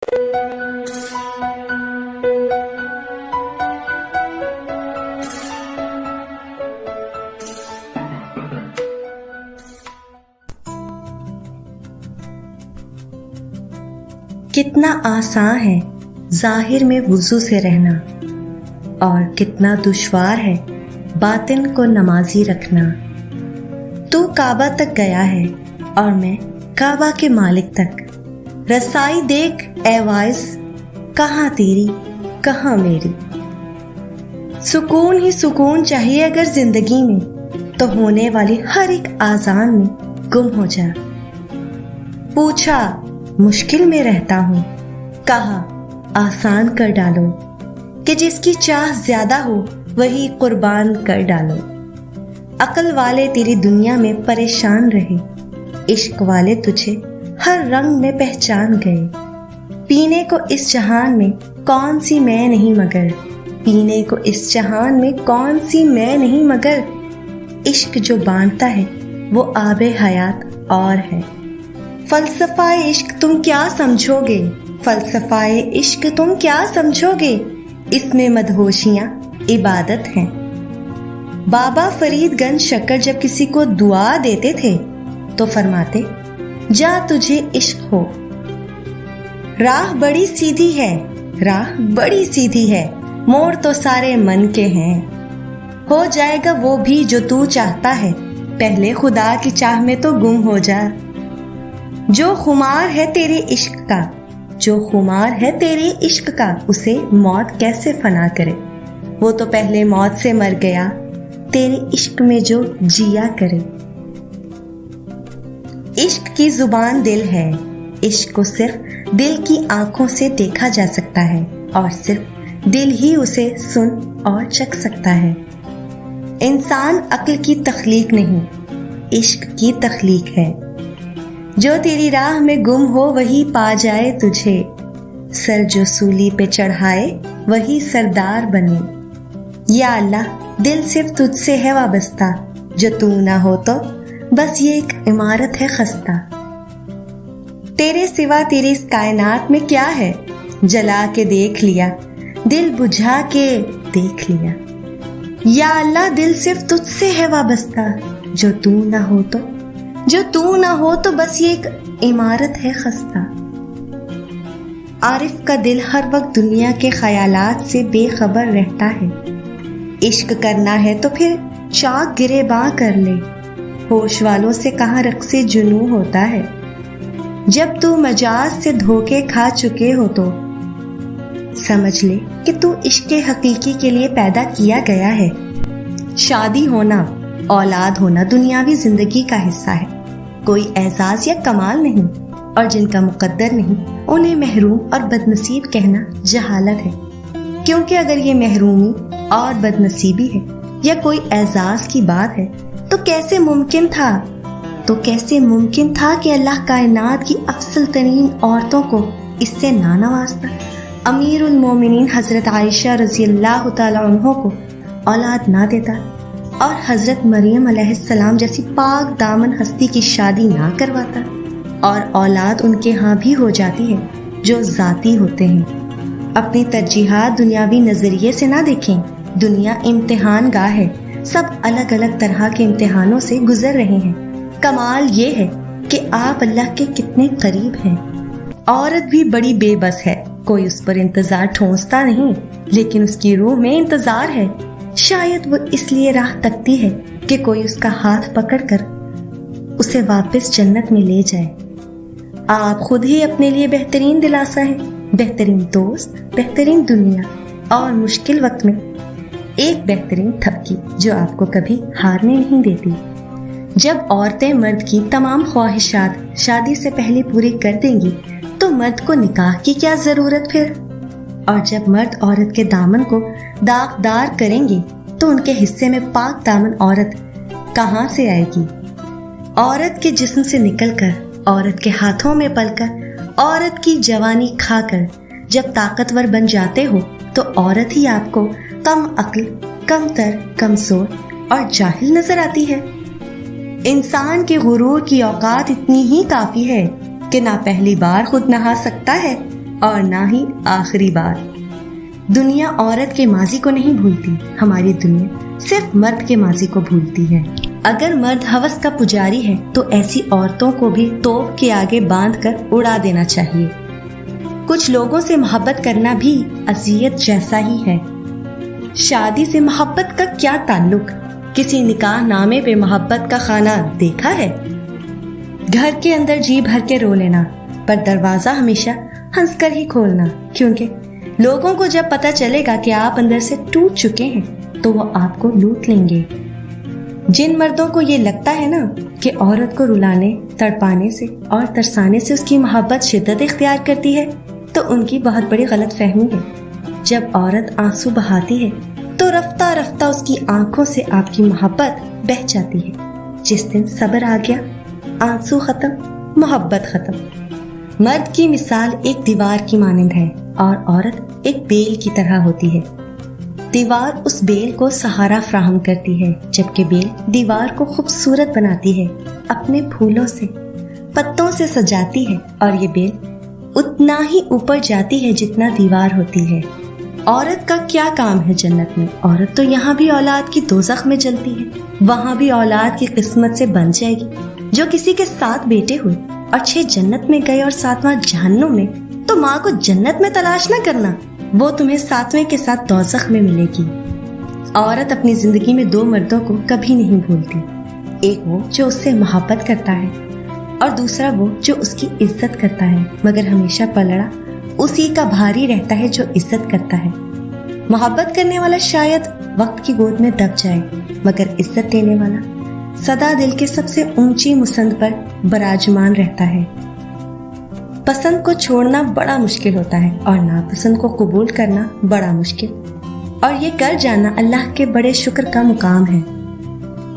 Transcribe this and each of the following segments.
کتنا آسان ہے ظاہر میں وضو سے رہنا، اور کتنا دشوار ہے باطن کو نمازی رکھنا۔ تو کعبہ تک گیا ہے اور میں کعبہ کے مالک تک، رسائی دیکھ اے واعظ، کہاں تیری کہاں میری۔ سکون ہی سکون چاہیے اگر زندگی میں، تو ہونے والی ہر ایک آذان میں گم ہو جا۔ پوچھا مشکل میں رہتا ہوں، کہا آسان کر ڈالو، کہ جس کی چاہ زیادہ ہو وہی قربان کر ڈالو۔ عقل والے تیری دنیا میں پریشان رہے، عشق والے تجھے ہر رنگ میں پہچان گئے۔ پینے کو اس جہان میں کون سی میں نہیں مگر، پینے کو اس جہان میں کون سی میں نہیں مگر۔ عشق جو باندھتا ہے وہ آب حیات اور ہے۔ فلسفہ عشق تم کیا سمجھو گے، فلسفہ عشق تم کیا سمجھو گے، اس میں مدہوشیاں عبادت ہیں۔ بابا فرید گنج شکر جب کسی کو دعا دیتے تھے تو فرماتے، جا تجھے عشق ہو۔ راہ بڑی سیدھی ہے، راہ بڑی سیدھی ہے، موڑ تو سارے من کے ہیں۔ ہو جائے گا وہ بھی جو تو چاہتا ہے، پہلے خدا کی چاہ میں تو گم ہو جا۔ جو خمار ہے تیرے عشق کا، جو خمار ہے تیرے عشق کا، اسے موت کیسے فنا کرے، وہ تو پہلے موت سے مر گیا، تیرے عشق میں جو جیا کرے۔ عشق کی زبان دل ہے، عشق کو صرف دل کی آنکھوں سے دیکھا جا سکتا ہے، اور صرف دل ہی اسے سن اور چکھ سکتا ہے۔ انسان عقل کی تخلیق نہیں، عشق کی تخلیق ہے۔ جو تیری راہ میں گم ہو وہی پا جائے تجھے، سر جو سولی پہ چڑھائے وہی سردار بنے۔ یا اللہ دل صرف تجھ سے ہے وابستہ، جو تو نہ ہو تو بس یہ ایک عمارت ہے خستہ۔ تیرے سوا تیری اس کائنات میں کیا ہے، جلا کے دیکھ لیا، دل بجھا کے دیکھ لیا۔ یا اللہ دل صرف تجھ سے ہے وابستہ، جو تو نہ ہو تو، جو تو نہ ہو تو بس یہ ایک عمارت ہے خستہ۔ عارف کا دل ہر وقت دنیا کے خیالات سے بے خبر رہتا ہے۔ عشق کرنا ہے تو پھر چاک گریباں کر لے، ہوش والوں سے کہاں رقص جنوں ہوتا ہے۔ جب تو مجاز سے دھوکے کھا چکے ہو تو سمجھ لے کہ تو عشق حقیقی کے لیے پیدا کیا گیا ہے۔ شادی ہونا، اولاد ہونا دنیاوی زندگی کا حصہ ہے، کوئی اعزاز یا کمال نہیں، اور جن کا مقدر نہیں انہیں محروم اور بد نصیب کہنا جہالت ہے۔ کیونکہ اگر یہ محرومی اور بد نصیبی ہے یا کوئی اعزاز کی بات ہے تو کیسے ممکن تھا کہ اللہ کائنات کی افضل ترین عورتوں کو اس سے نہ نوازتا، امیر المومنین حضرت عائشہ رضی اللہ تعالی عنہ کو اولاد نہ دیتا، اور حضرت مریم علیہ السلام جیسی پاک دامن ہستی کی شادی نہ کرواتا، اور اولاد ان کے ہاں بھی ہو جاتی ہے جو ذاتی ہوتے ہیں۔ اپنی ترجیحات دنیاوی نظریے سے نہ دیکھیں، دنیا امتحان گاہ ہے، سب الگ الگ طرح کے امتحانوں سے گزر رہے ہیں۔ کمال یہ ہے کہ آپ اللہ کے کتنے قریب ہیں۔ عورت بھی بڑی بے بس ہے، کوئی اس پر انتظار ٹھونستا نہیں، لیکن اس کی روح میں انتظار ہے۔ شاید وہ اس لیے راہ تکتی ہے کہ کوئی اس کا ہاتھ پکڑ کر اسے واپس جنت میں لے جائے۔ آپ خود ہی اپنے لیے بہترین دلاسا ہیں، بہترین دوست، بہترین دنیا، اور مشکل وقت میں ایک بہترین تھپکی جو آپ کو کبھی ہارنے نہیں دیتی۔ جب عورتیں مرد کی تمام خواہشات شادی سے پہلے پوری کر دیں گی تو مرد کو نکاح کی کیا ضرورت پھر؟ اور جب مرد عورت کے دامن کو داغدار کریں گے تو ان کے حصے میں پاک دامن عورت کہاں سے آئے گی؟ عورت کے جسم سے نکل کر، عورت کے ہاتھوں میں پل کر، عورت کی جوانی کھا کر جب طاقتور بن جاتے ہو تو عورت ہی آپ کو کم عقل، کم تر، کمزور اور جاہل نظر آتی ہے۔ انسان کے غرور کی اوقات اتنی ہی کافی ہے کہ نہ پہلی بار خود نہا سکتا ہے، اور نہ ہی آخری بار۔ دنیا عورت کے ماضی کو نہیں بھولتی، ہماری دنیا صرف مرد کے ماضی کو بھولتی ہے۔ اگر مرد ہوس کا پجاری ہے تو ایسی عورتوں کو بھی توپ کے آگے باندھ کر اڑا دینا چاہیے۔ کچھ لوگوں سے محبت کرنا بھی اذیت جیسا ہی ہے۔ شادی سے محبت کا کیا تعلق؟ کسی نکاح نامے پہ محبت کا خانہ دیکھا ہے؟ گھر کے اندر جی بھر کے رو لینا، پر دروازہ ہمیشہ ہنس کر ہی کھولنا، کیونکہ لوگوں کو جب پتہ چلے گا کہ آپ اندر سے ٹوٹ چکے ہیں تو وہ آپ کو لوٹ لیں گے۔ جن مردوں کو یہ لگتا ہے نا کہ عورت کو رلانے، تڑپانے سے اور ترسانے سے اس کی محبت شدت اختیار کرتی ہے تو ان کی بہت بڑی غلط فہمی ہے۔ جب عورت آنسو بہاتی ہے تو رفتہ رفتہ اس کی آنکھوں سے آپ کی محبت بہہ جاتی ہے۔ جس دن صبر آ گیا، آنسو ختم، محبت ختم۔ مرد کی مثال ایک دیوار کی مانند ہے اور عورت ایک بیل کی طرح ہوتی ہے۔ دیوار اس بیل کو سہارا فراہم کرتی ہے، جبکہ بیل دیوار کو خوبصورت بناتی ہے، اپنے پھولوں سے، پتوں سے سجاتی ہے، اور یہ بیل اتنا ہی اوپر جاتی ہے جتنا دیوار ہوتی ہے۔ عورت کا کیا کام ہے جنت میں؟ عورت تو یہاں بھی اولاد کی دوزخ میں جلتی ہے، وہاں بھی اولاد کی قسمت سے بن جائے گی۔ جو کسی کے 7 بیٹے ہوئے اور 6 جنت میں گئے اور 7واں جہنم میں، تو ماں کو جنت میں تلاش نہ کرنا، وہ تمہیں 7ویں کے ساتھ دوزخ میں ملے گی۔ عورت اپنی زندگی میں 2 مردوں کو کبھی نہیں بھولتی، ایک وہ جو اس سے محبت کرتا ہے اور دوسرا وہ جو اس کی عزت کرتا ہے، مگر ہمیشہ پلڑا اسی کا بھاری رہتا ہے جو عزت کرتا ہے۔ محبت کرنے والا شاید وقت کی گود میں دب جائے، مگر عزت دینے والا سدا دل کے سب سے اونچی مسند پر براجمان رہتا ہے۔ پسند کو چھوڑنا بڑا مشکل ہوتا ہے اور ناپسند کو قبول کرنا بڑا مشکل، اور یہ کر جانا اللہ کے بڑے شکر کا مقام ہے۔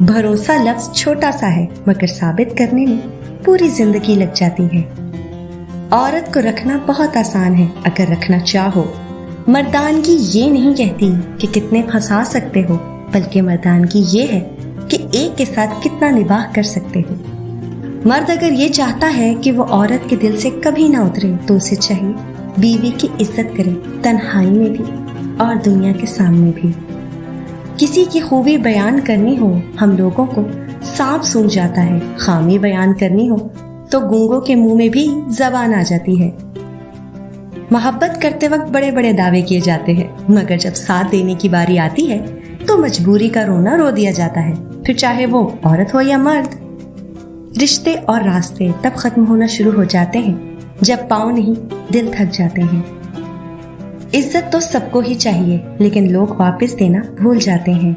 بھروسہ لفظ چھوٹا سا ہے مگر ثابت کرنے میں پوری زندگی لگ جاتی ہے۔ عورت کو رکھنا بہت آسان ہے اگر رکھنا چاہو۔ مردانگی یہ نہیں کہتی کہ کتنے پھنسا سکتے ہو، بلکہ مردانگی یہ ہے کہ ایک کے ساتھ کتنا نباہ کر سکتے ہو۔ مرد اگر یہ چاہتا ہے کہ وہ عورت کے دل سے کبھی نہ اترے تو اسے چاہیے بیوی کی عزت کرے، تنہائی میں بھی اور دنیا کے سامنے بھی۔ کسی کی خوبی بیان کرنی ہو ہم لوگوں کو سانپ سونگھ جاتا ہے، خامی بیان کرنی ہو تو گونگوں کے منہ میں بھی زبان آ جاتی ہے۔ محبت کرتے وقت بڑے بڑے دعوے کیے جاتے ہیں، مگر جب ساتھ دینے کی باری آتی ہے تو مجبوری کا رونا رو دیا جاتا ہے، پھر چاہے وہ عورت ہو یا مرد۔ رشتے اور راستے تب ختم ہونا شروع ہو جاتے ہیں جب پاؤں نہیں دل تھک جاتے ہیں۔ عزت تو سب کو ہی چاہیے، لیکن لوگ واپس دینا بھول جاتے ہیں۔